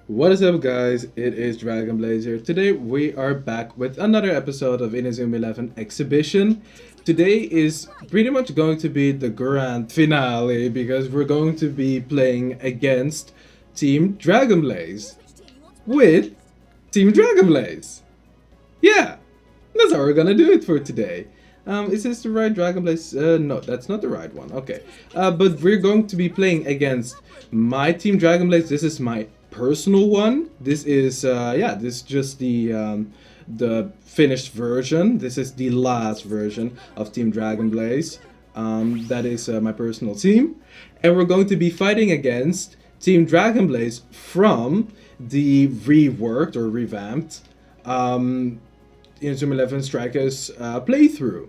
What is up, guys? It is DragonBlaze here. Today we are back with another episode of Inazuma 11 Exhibition. Today is pretty much going to be the grand finale because we're going to be playing against Team DragonBlaze with Team DragonBlaze. Yeah, that's how we're gonna do it for today. Is this the right DragonBlaze? No, that's not the right one. Okay. But we're going to be playing against my Team DragonBlaze. This is my personal one. This is this is just the finished version. This is the last version of Team DragonBlaze. That is my personal team, and we're going to be fighting against Team DragonBlaze from the reworked or revamped Inazuma 11 Strikers playthrough.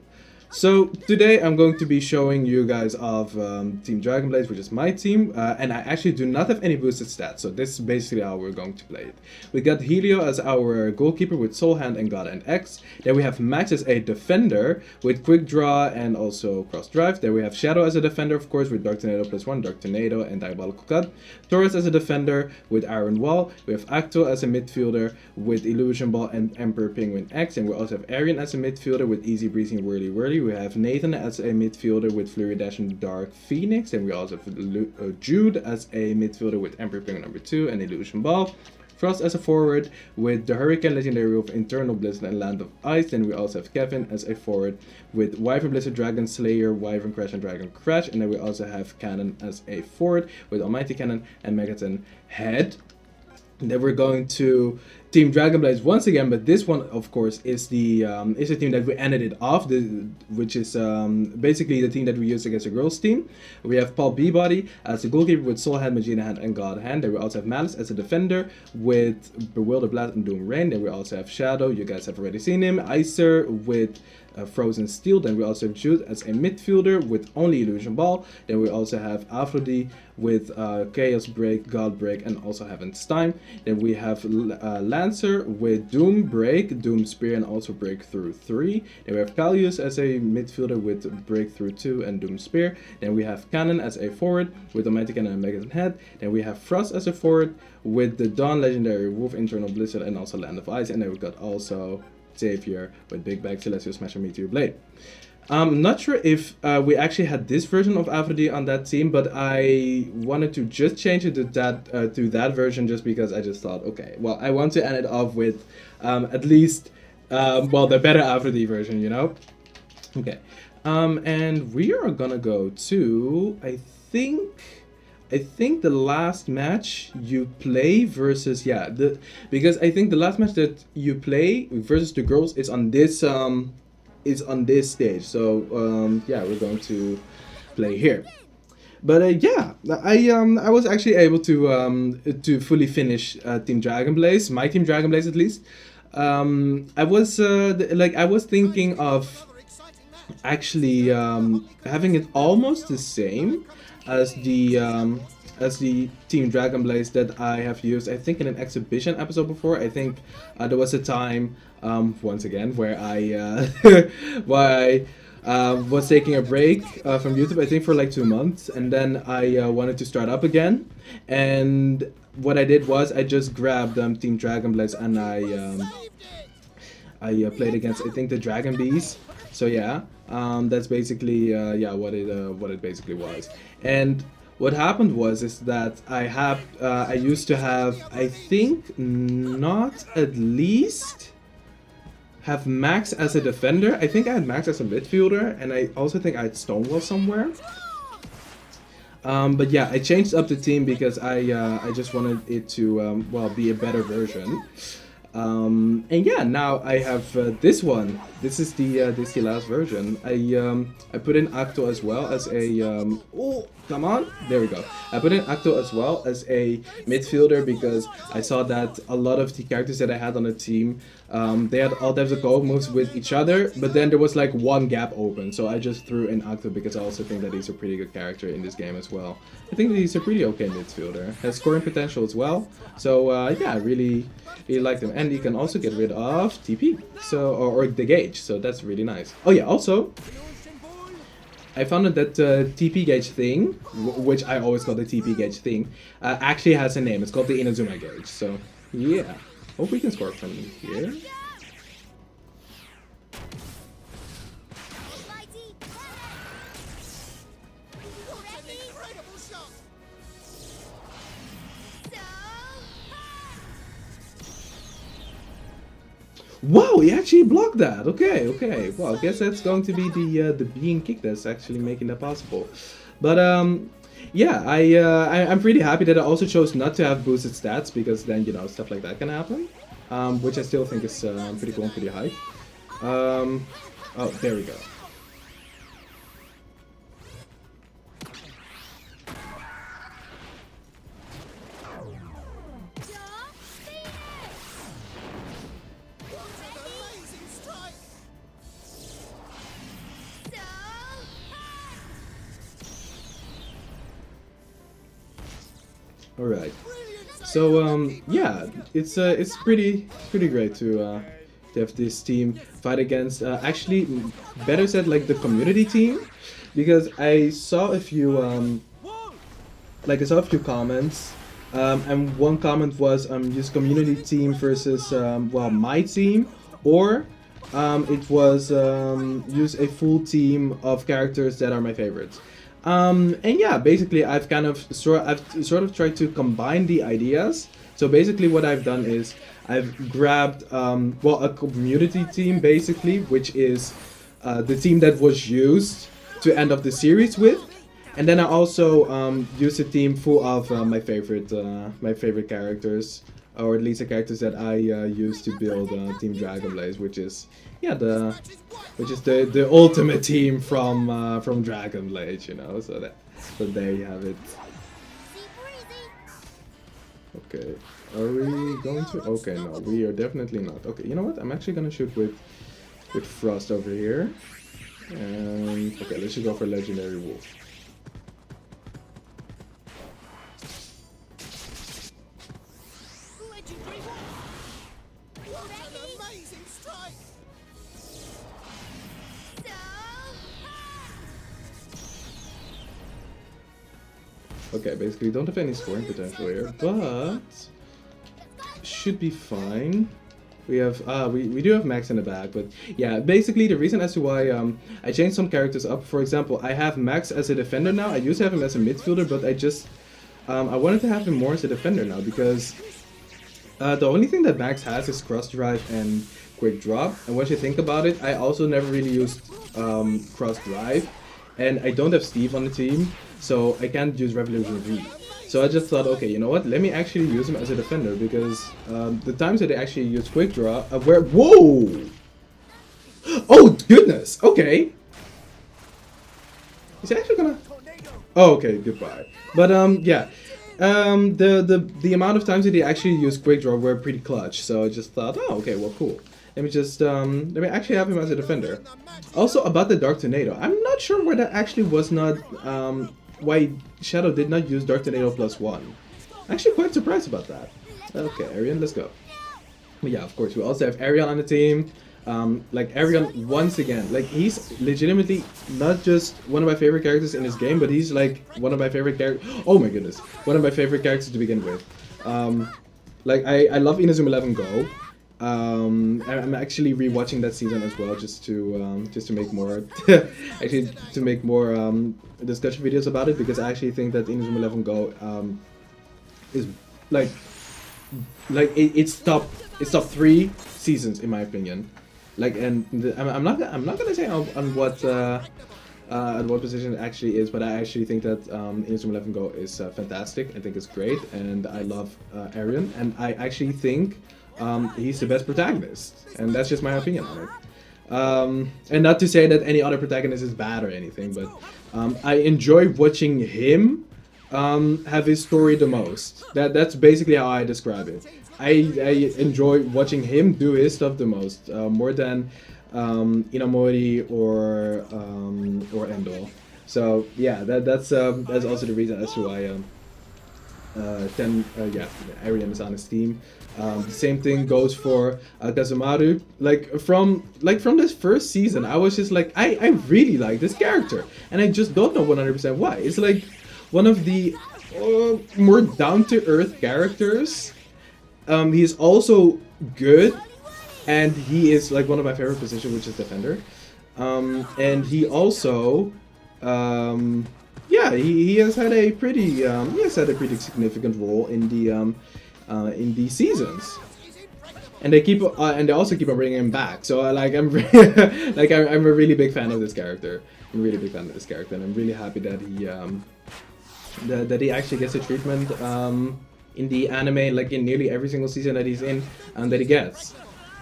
So today I'm going to be showing you guys of Team DragonBlaze, which is my team, and I actually do not have any boosted stats, so this is basically how we're going to play it. We got Helio as our goalkeeper with Soul Hand and God and X. Then we have Max as a defender with Quick Draw and also Cross Drive. Then we have Shadow as a defender, of course, with Dark Tornado +1, Dark Tornado, and Diabolical Cut. Taurus as a defender with Iron Wall. We have Acto as a midfielder with Illusion Ball and Emperor Penguin X. And we also have Arian as a midfielder with Easy Breezy and Whirly Whirly. We have Nathan as a midfielder with Flurry Dash and Dark Phoenix. And we also have Jude as a midfielder with Emperor Penguin #2 and Illusion Ball. Frost as a forward with the Hurricane Legendary of Internal Blizzard and Land of Ice. Then we also have Kevin as a forward with Wyvern Blizzard, Dragon Slayer, Wyvern Crash, and Dragon Crash. And then we also have Cannon as a forward with Almighty Cannon and Megaton Head. And then we're going to Team DragonBlaze once again, but this one, of course, is the team that we ended it off, which is basically the team that we used against the girls' team. We have Paul Beebody as the goalkeeper with Soul Hand, Magina Hand, and God Hand. Then we also have Malice as a defender with Bewilder Blast and Doom Rain. Then we also have Shadow, you guys have already seen him. Icer with Frozen Steel. Then we also have Jude as a midfielder with only Illusion Ball. Then we also have Aphrodite with Chaos Break, God Break, and also Heaven's Time. Then we have Lancer with Doom Break, Doom Spear, and also Breakthrough 3. Then we have Palius as a midfielder with Breakthrough 2 and Doom Spear. Then we have Cannon as a forward with Almighty Cannon and Megaton Head. Then we have Frost as a forward with the Dawn Legendary Wolf, Internal Blizzard, and also Land of Ice. And then we've got also Xavier with Big Bag, Celestial Smash, and Meteor Blade. I'm not sure if we actually had this version of Aphrodite on that team, but I wanted to just change it to that version just because I just thought, okay, well, I want to end it off with at least, the better Aphrodite version, you know? Okay. And we are gonna go to, I think the last match you play versus because I think the last match that you play versus the girls is on this stage. So we're going to play here. But I was actually able to fully finish Team DragonBlaze, my Team DragonBlaze at least. I was thinking of actually having it almost the same as the Team DragonBlaze that I have used, I think, in an exhibition episode before. I think there was a time, once again, where I was taking a break from YouTube, I think for like 2 months, and then I wanted to start up again. And what I did was I just grabbed Team DragonBlaze and I played against, I think, the Dragon Bees. So yeah, that's basically what it basically was. And what happened is that I used to have, I think, not at least have Max as a defender. I think I had Max as a midfielder, and I also think I had Stonewall somewhere. But yeah, I changed up the team because I just wanted it to be a better version. And yeah, now I have this one. This is the last version. I put in Acto as well as a oh, come on, there we go. I put in Acto as well as a midfielder because I saw that a lot of the characters that I had on the team, they had all types of go moves with each other, but then there was like one gap open, so I just threw in Acto because I also think that he's a pretty good character in this game as well. I think that he's a pretty okay midfielder, has scoring potential as well. So yeah, I really like them, and you can also get rid of TP, so or the gauge, so that's really nice. Oh yeah, also I found out that the TP gauge thing, which I always call the TP gauge thing, actually has a name. It's called the Inazuma gauge. So yeah, hope we can score from here. Wow, he actually blocked that. Okay, okay. Well, I guess that's going to be the being kick that's actually making that possible. But yeah, I'm pretty happy that I also chose not to have boosted stats because then stuff like that can happen, which I still think is pretty cool and pretty high. Oh, there we go. All right. So yeah, it's pretty great to have this team fight against actually better said like the community team, because I saw a few comments, and one comment was use community team versus well, my team, or it was use a full team of characters that are my favorites. And yeah, basically I've sort of tried to combine the ideas. So basically what I've done is I've grabbed well, a community team basically, which is the team that was used to end up the series with, and then I also used a team full of my favorite characters, or at least the characters that I used to build Team DragonBlaze, which is the ultimate team from DragonBlaze, so there you have it. Okay, are we going to? Okay, no, we are definitely not. Okay, you know what? I'm actually gonna shoot with Frost over here, and okay, let's just go for Legendary Wolf. Okay, basically don't have any scoring potential here, but should be fine. We have we do have Max in the back, but yeah, basically the reason as to why I changed some characters up. For example, I have Max as a defender now. I used to have him as a midfielder, but I wanted to have him more as a defender now, because the only thing that Max has is cross drive and quick drop. And once you think about it, I also never really used cross drive, and I don't have Steve on the team, so I can't use Revolution V. So I just thought, okay, you know what? Let me actually use him as a defender, because the times that they actually use quick draw, whoa! Oh goodness! Okay. He's actually gonna. Oh, okay, goodbye. But yeah, the amount of times that they actually use quick draw were pretty clutch. So I just thought, oh, okay, well, cool. Let me actually have him as a defender. Also about the Dark Tornado, I'm not sure why that actually was not why Shadow did not use Dark Tornado +1. Actually quite surprised about that. Okay, Arian, let's go. But yeah, of course, we also have Arian on the team. Like Arian, once again, like he's legitimately not just one of my favorite characters in this game, but he's like one of my favorite characters. Oh my goodness, one of my favorite characters to begin with. Like I love Inazuma 11 Go. I'm actually rewatching that season as well, just to make more actually to make more discussion videos about it, because I actually think that Inazuma 11 Go is like it's top 3 seasons in my opinion. Like, and I'm not gonna say on what position it actually is, but I actually think that Inazuma 11 Go is fantastic. I think it's great, and I love Arian, and I actually think he's the best protagonist, and that's just my opinion on it. And not to say that any other protagonist is bad or anything, but I enjoy watching him have his story the most. That's basically how I describe it. I enjoy watching him do his stuff the most, more than Inamori or Endo. So yeah, that's also the reason as to why yeah, Arian is on his team. The same thing goes for Kazamaru. From this first season, I was just like, I really like this character, and I just don't know 100% why. It's like one of the more down to earth characters. He is also good, and he is like one of my favorite positions, which is defender. And he also, yeah, he has had a pretty significant role in the seasons. And they also keep on bringing him back. So I'm I'm a really big fan of this character. I'm a really big fan of this character, and I'm really happy that he actually gets a treatment in the anime, like in nearly every single season that he's in, and that he gets.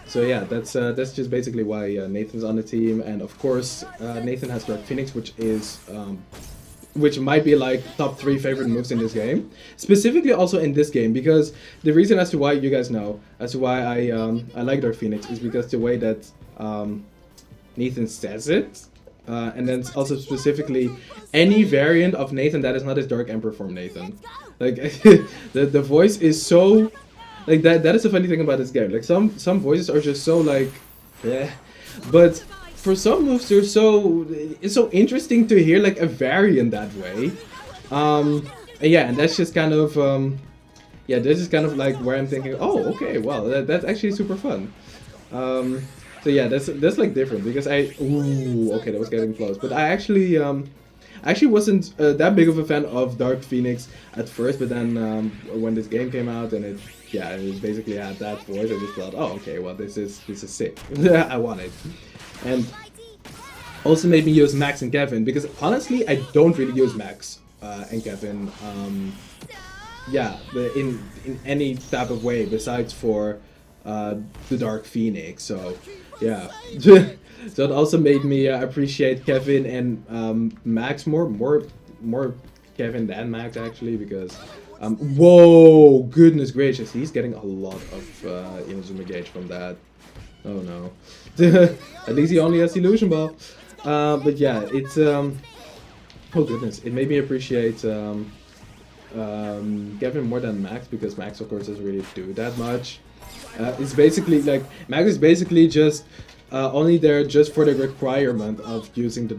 So yeah, that's just basically why Nathan's on the team, and of course Nathan has Dark Phoenix, which might be like top 3 favorite moves in this game, specifically also in this game, because the reason as to why you guys know as to why I like Dark Phoenix is because the way that Nathan says it, and then also specifically any variant of Nathan that is not his Dark Emperor form Nathan, like the voice is so. Like that is the funny thing about this game. Like some voices are just so like, eh. But for some moves it's so interesting to hear like a variant that way. And yeah, and that's just kind of yeah, this is kind of like where I'm thinking, oh okay, well that's actually super fun. So yeah, that's like different because okay, that was getting close, but I actually wasn't that big of a fan of Dark Phoenix at first, but then when this game came out and it basically had that voice, I just thought, oh okay, well this is sick. I want it. And also made me use Max and Kevin, because honestly I don't really use Max and Kevin yeah, in any type of way besides for the Dark Phoenix. So yeah. So it also made me appreciate Kevin and Max more Kevin than Max actually, because whoa, goodness gracious, he's getting a lot of Inazuma Gauge from that. Oh no. At least he only has Illusion Ball. But yeah, it's oh goodness, it made me appreciate Kevin more than Max, because Max of course doesn't really do that much. It's basically like Max is basically just only there just for the requirement of using the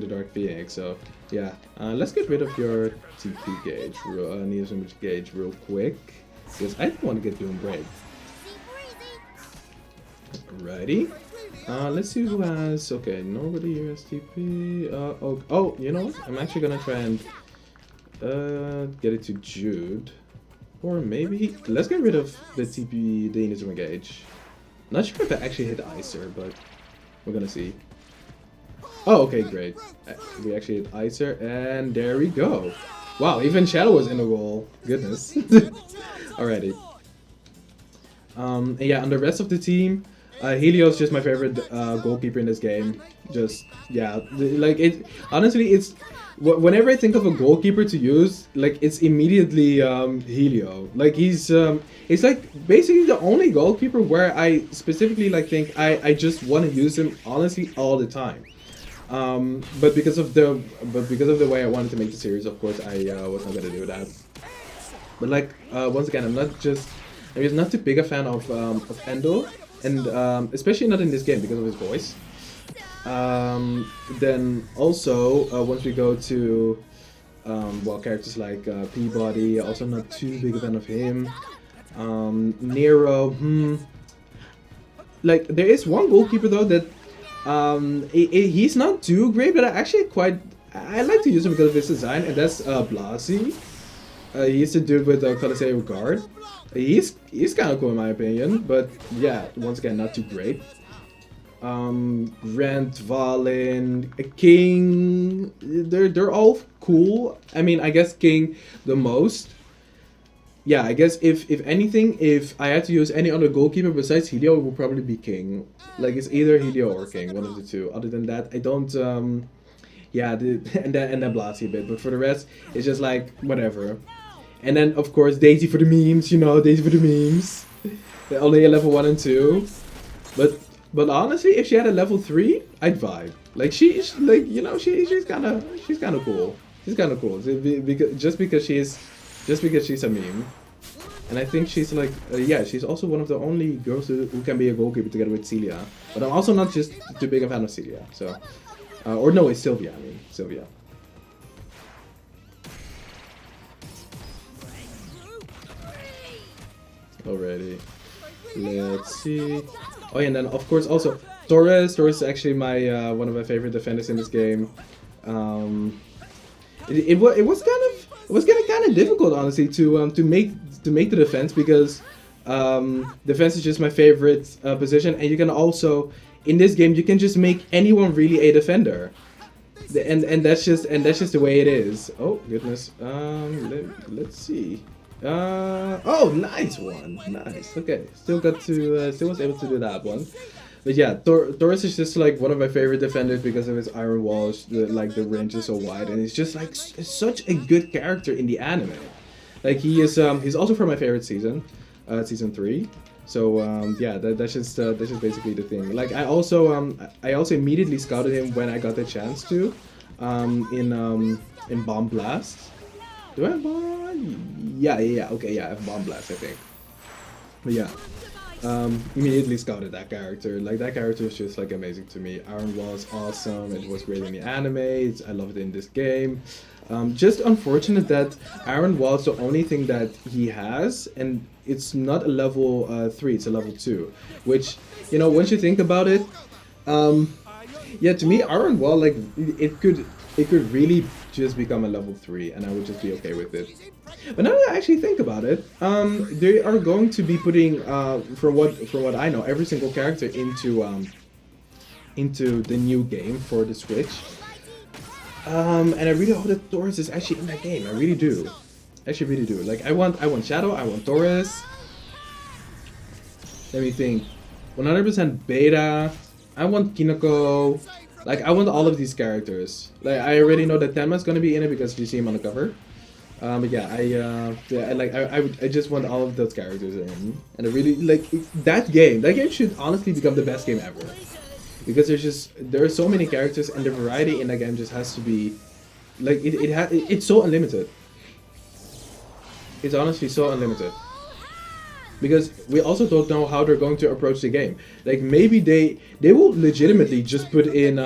Dark Phoenix. So yeah, let's get rid of your TP gauge, Inazuma gauge, real quick, because I don't want to get Doom Break. Alrighty, let's see who has. Okay, nobody here has TP. Oh, you know what? I'm actually gonna try and get it to Jude, or maybe let's get rid of the TP, the Inazuma gauge. Not sure if I actually hit Icer, but we're gonna see. Oh, okay, great. We actually hit Icer, and there we go. Wow, even Shadow was in the wall. Goodness. Alrighty. And yeah, on the rest of the team, Helios just my favorite goalkeeper in this game. Just yeah, like it. Honestly, it's whenever I think of a goalkeeper to use, like it's immediately Helio. Like he's like basically the only goalkeeper where I specifically like think I just want to use him honestly all the time. But because of the way I wanted to make the series, of course I was not gonna do that. But like once again, I'm not too big a fan of Endo, and especially not in this game because of his voice. Then also once we go to well, characters like Peabody, also not too big a fan of him. Nero, like there is one goalkeeper though that he's not too great, but I like to use him because of his design, and that's Blasi. He's the dude with the Coliseum guard. He's kind of cool in my opinion, but yeah, once again, not too great. Rent, Valin, King, they're all cool. I mean, I guess King the most. Yeah, I guess if anything, if I had to use any other goalkeeper besides Helio, it would probably be King. Like it's either Helio or King, one of the two. Other than that, I don't. Yeah, and then Blasi a bit, but for the rest, it's just like whatever. And then of course Daisy for the memes, you know, Daisy for the memes. They're only a level 1 and 2, but honestly, if she had a level 3, I'd vibe. Like she's like, you know, she's kind of cool. She's kind of cool because she's just because she's a meme. And I think she's like, yeah, she's also one of the only girls who can be a goalkeeper together with Celia. But I'm also not just too big a fan of Celia, so... or no, it's Sylvia, I mean, Sylvia. Alrighty. Let's see. Oh yeah, and then of course also Torres. Torres is actually my one of my favorite defenders in this game. It was kind of difficult, honestly, to make the defense, because defense is just my favorite position, and you can also in this game you can just make anyone really a defender, and that's just the way it is. Oh goodness. Let's see. Oh, nice one, nice. Okay, still was able to do that one. But yeah, Torres is just like one of my favorite defenders because of his iron walls. The range is so wide, and he's just like such a good character in the anime. Like he's also from my favorite season, season 3. So yeah, that's just basically the thing. Like I also immediately scouted him when I got the chance to, in Bomb Blast. Do I have Bomb? Yeah. Okay, yeah, I have Bomb Blast, I think. But yeah. Immediately scouted that character. Like that character is just like amazing to me. Iron Wall is awesome. It was great in the anime. I love it in this game. Just unfortunate that Iron Wall is the only thing that he has, and it's not a level 3. It's a level 2. Which, you know, once you think about it, yeah, to me Iron Wall, like it could really just become a level 3, and I would just be okay with it. But now that I actually think about it, they are going to be putting, from what I know, every single character into the new game for the Switch. And I really hope that Torres is actually in that game. I really do. Actually, really do. Like I want Shadow. I want Torres. Let me think. 100% Beta. I want Kinoko. Like I want all of these characters. Like I already know that Tenma's gonna be in it because you see him on the cover. But yeah, I just want all of those characters in, and I really like that game. That game should honestly become the best game ever, because there are so many characters, and the variety in that game just has to be, like it's so unlimited. It's honestly so unlimited. Because we also don't know how they're going to approach the game. Like maybe they will legitimately just put in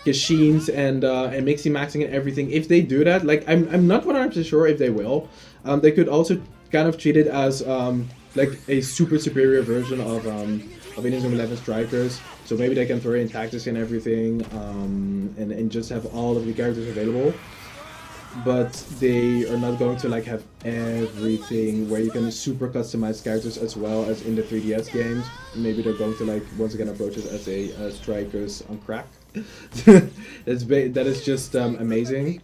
machines and mixing maxing and everything. If they do that, like I'm not 100% sure if they will. They could also kind of treat it as like a super superior version of Inazuma 11 Strikers. So maybe they can throw in tactics and everything, and just have all of the characters available. But they are not going to like have everything where you can super customize characters as well as in the 3DS games. Maybe they're going to like once again approach it as a Strikers on crack. That is just amazing.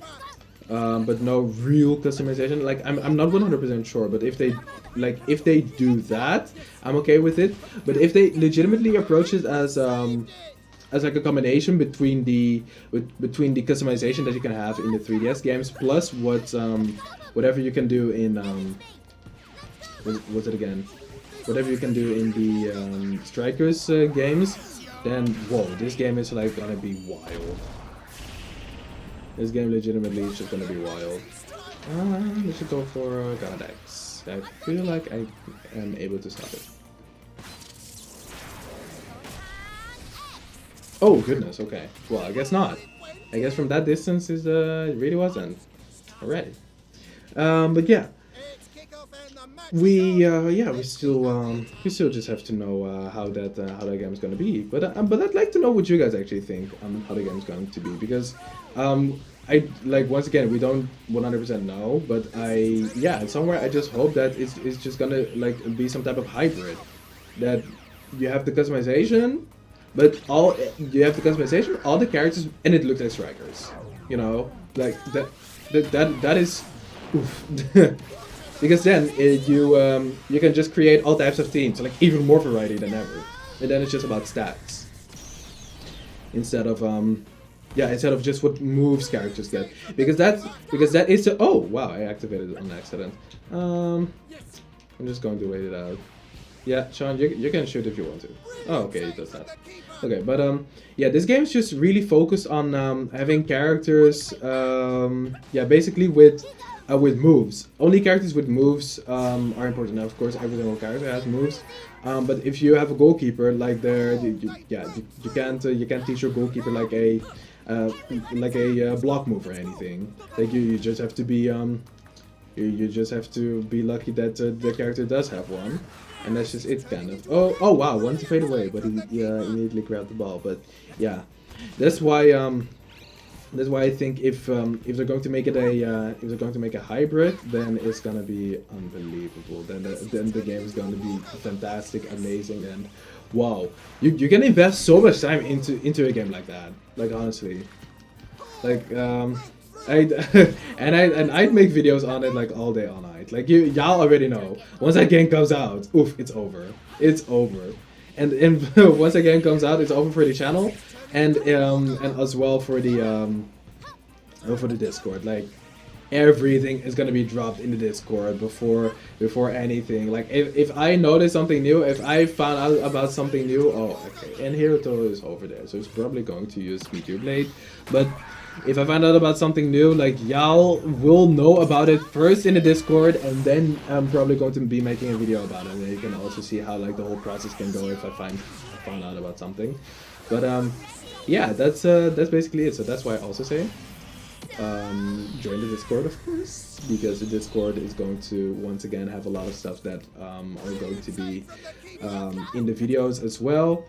But no real customization. Like I'm not 100% sure, but if they do that, I'm okay with it. But if they legitimately approach it as like a combination between the customization that you can have in the 3DS games plus whatever you can do in what's it again? Whatever you can do in the Strikers games, then whoa, this game is like gonna be wild. This game legitimately is just gonna be wild. We should go for God X. I feel like I am able to stop it. Oh goodness, okay. Well, I guess not. I guess from that distance it really wasn't. Alright. But yeah. We still just have to know how that game's gonna be. But I'd like to know what you guys actually think on how the game's going to be, because I like once again we don't 100% know, but somewhere I just hope that it's just gonna like be some type of hybrid, that you have the customization. But all the characters, and it looks like Strikers, you know, like that is, oof. Because then you can just create all types of teams, like even more variety than ever, and then it's just about stats instead of just what moves characters get, because that is oh wow, I activated it on accident. I'm just going to wait it out. Yeah, Sean, you can shoot if you want to. Oh, okay, he does that. Okay, but yeah, this game's just really focused on having characters, basically with with moves. Only characters with moves are important. Now, of course, every single character has moves. But if you have a goalkeeper, like you can't teach your goalkeeper like a block move or anything. Like you just have to be you just have to be lucky that the character does have one, and that's just it, kind of. Oh wow, wanted to fade away, but he immediately grabbed the ball. But yeah, that's why I think if they're going to make it a hybrid, then it's gonna be unbelievable. Then the game is going to be fantastic, amazing, and wow, you can invest so much time into a game like that. Like honestly, like I'd I'd make videos on it like all day, all night. Like y'all already know. Once that game comes out, oof, it's over. It's over. And once that game comes out, it's over for the channel, and as well for the Discord. Like everything is gonna be dropped in the Discord before anything. Like if I notice something new, if I found out about something new, oh okay, and Hiruto is over there, so he's probably going to use Meteor Blade. But if I find out about something new, like y'all will know about it first in the Discord, and then I'm probably going to be making a video about it. And you can also see how like the whole process can go if I found out about something. But yeah, that's basically it. So that's why I also say join the Discord, of course, because the Discord is going to once again have a lot of stuff that are going to be in the videos as well.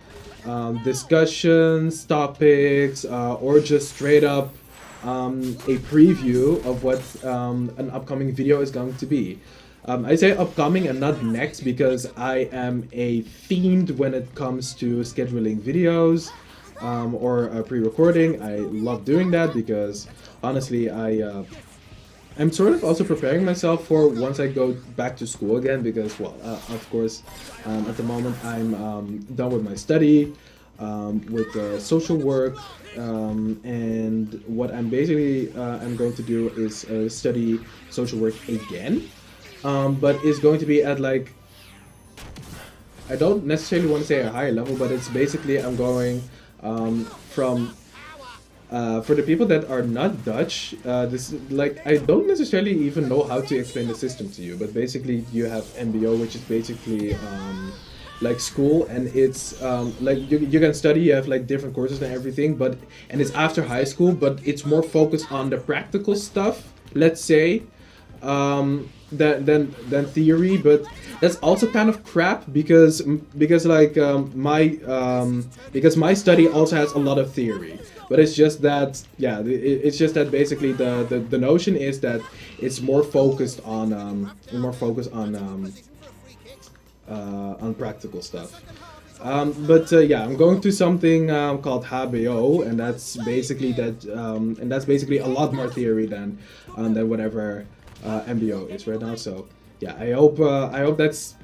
Discussions, topics, or just straight up a preview of what an upcoming video is going to be. I say upcoming and not next because I am a fiend when it comes to scheduling videos or pre-recording. I love doing that because honestly I'm sort of also preparing myself for once I go back to school again, because well of course at the moment I'm done with my study, with social work, and what I'm basically I'm going to do is study social work again, but it's going to be at like, I don't necessarily want to say a higher level, but it's basically I'm going from for the people that are not Dutch, this like I don't necessarily even know how to explain the system to you, but basically you have MBO, which is basically like school, and it's like you can study, you have like different courses and everything, and it's after high school, but it's more focused on the practical stuff, let's say, than theory. But that's also kind of crap because like because my study also has a lot of theory. But it's just that, yeah, it's just that basically the notion is that it's more focused on practical stuff. But yeah, I'm going to something called HBO, and that's basically a lot more theory than whatever MBO is right now. So yeah, I hope that's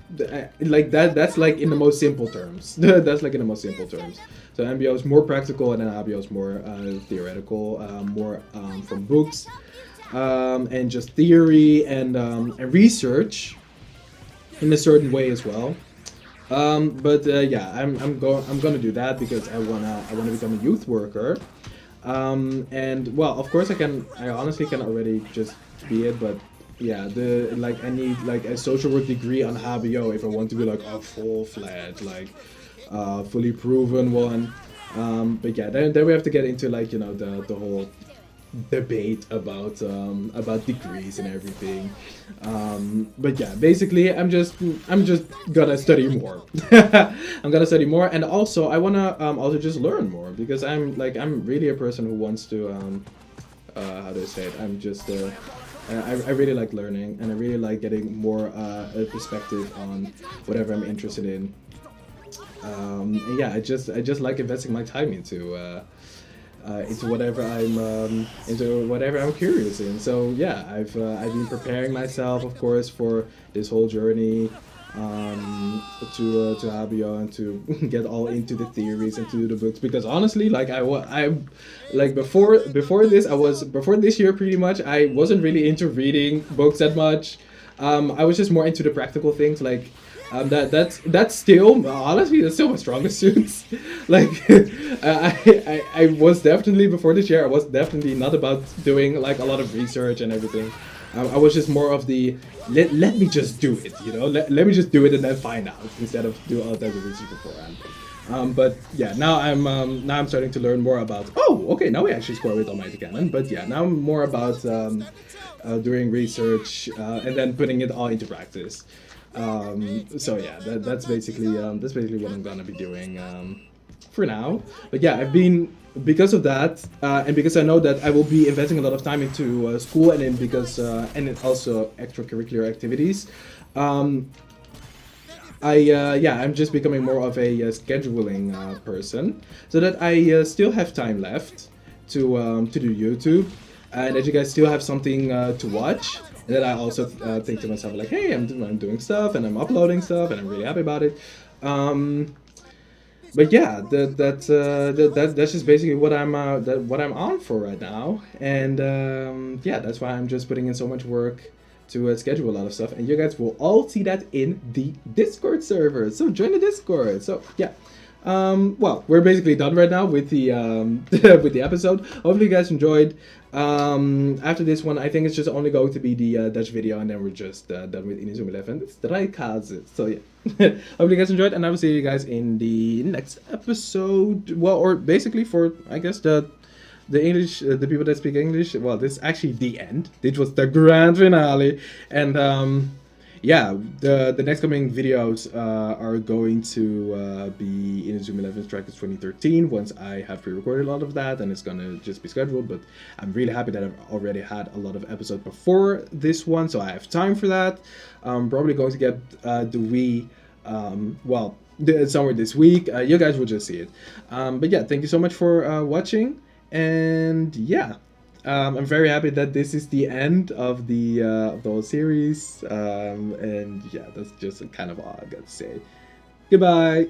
like that's like in the most simple terms. That's like in the most simple terms. So MBO is more practical, and then HBO is more theoretical, more from books, and just theory and research in a certain way as well. But yeah, I'm gonna do that because I wanna become a youth worker. And well, of course I honestly can already just be it, but yeah, I need like a social work degree on HBO if I want to be like a full-fledged, like fully proven one. But yeah, then we have to get into like, you know, the whole debate about degrees and everything. But yeah, basically I'm just gonna study more. I'm gonna study more, and also I wanna also just learn more, because I'm really a person who wants to how do I say it? I'm just I really like learning, and I really like getting more a perspective on whatever I'm interested in. And yeah, I just like investing my time into whatever I'm curious in. So yeah, I've been preparing myself, of course, for this whole journey to HBO, and to get all into the theories and to the books, because honestly, like I like before this year pretty much, I wasn't really into reading books that much. I was just more into the practical things, like that's still, honestly, that's still my strongest suits. Like I was definitely, before this year, I was definitely not about doing like a lot of research and everything. I was just more of the let me just do it, you know, let me just do it and then find out instead of do all that research beforehand. But yeah, now I'm starting to learn more about. Oh, okay, now we actually score with Almighty Cannon. But yeah, now I'm more about doing research and then putting it all into practice. So yeah, that's basically what I'm gonna be doing for now. But yeah, I've been because of that, and because I know that I will be investing a lot of time into school, and then because and then also extracurricular activities. I'm just becoming more of a scheduling person, so that I still have time left to do YouTube, and that you guys still have something to watch. And then I also think to myself like, hey, I'm doing stuff and I'm uploading stuff and I'm really happy about it. But yeah, that's just basically what what I'm on for right now, and yeah, that's why I'm just putting in so much work to schedule a lot of stuff, and you guys will all see that in the Discord server. So join the Discord. So yeah. Well, we're basically done right now with the with the episode. Hopefully you guys enjoyed. After this one, I think it's just only going to be the Dutch video, and then we're just done with Inazuma 11. It's Dragonblaze. So yeah. Hopefully you guys enjoyed, and I will see you guys in the next episode. Well, or basically for, I guess, the English, the people that speak English. Well, this is actually the end. This was the grand finale, and yeah, the next coming videos are going to be Inazuma 11 Strikers 2013. Once I have pre-recorded a lot of that, and it's gonna just be scheduled. But I'm really happy that I've already had a lot of episodes before this one, so I have time for that. I'm probably going to get the Wii, well, somewhere this week. You guys will just see it. But yeah, thank you so much for watching, and yeah. I'm very happy that this is the end of the whole series, and yeah, that's just kind of all I got to say. Goodbye!